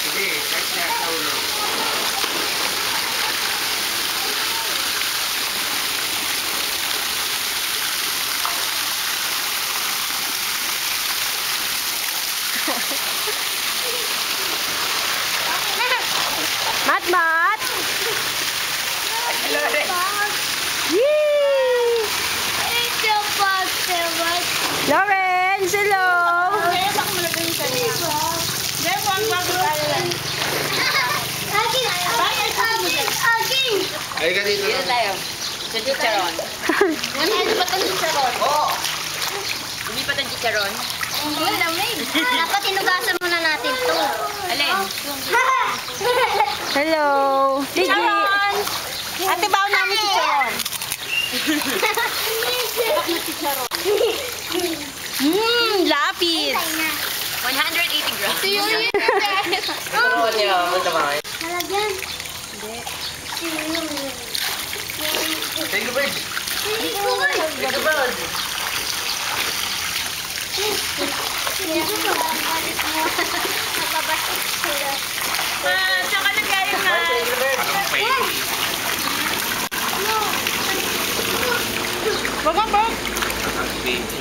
Sige, kahit na kaulo. Mat! Lawrence, hello! Ay ka dito. Dito tayo. Sa chicharon. Ano ba itong chicharon? Oo. Hindi pa itong chicharon? Hindi, lamig. Dapat inugasan muna natin ito. Alin? Hello! Ligi! Ate, baon namin chicharon. Lapis! 180 grams. Oo, niya. Ano ba? Malagyan. Take a bird. Hindi ko ba? Take a bird. Saan ka nag-galing na? Take a bird. Parang pwede. Wag ka, Bert! Parang pwede.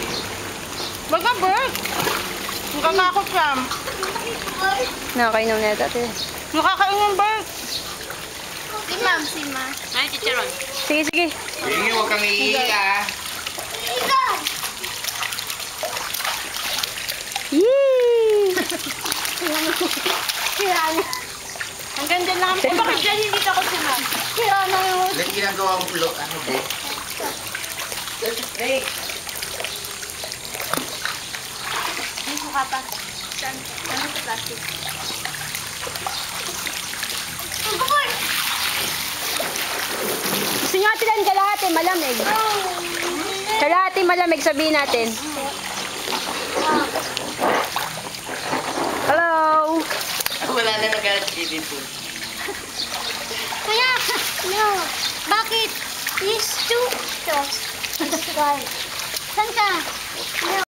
Wag ka, Bert! Nakakakot lang. Nakakainom na ito, ate. Nakakainom, Bert! Si Ma'am, si Ma. Ano chicharon? Sige, sige. Hindi, huwag kang iiyak ah. Ikaw! Yee! Kirana. Hanggang dyan lang. Eh, bakit dyan hindi ako si Ma'am? Kirana yung... Ilan ginagawa mo lo? Ano ba? Hey! May suka pa. Saan? Saan sa plastic? Ang bukol! Gusto nyo natin lang kalahati, malamig. Kalahati malamig, sabihin natin. Hello! Wala na nagalit dito. Kuya! No! Bakit? These two toast. Saan ka? No.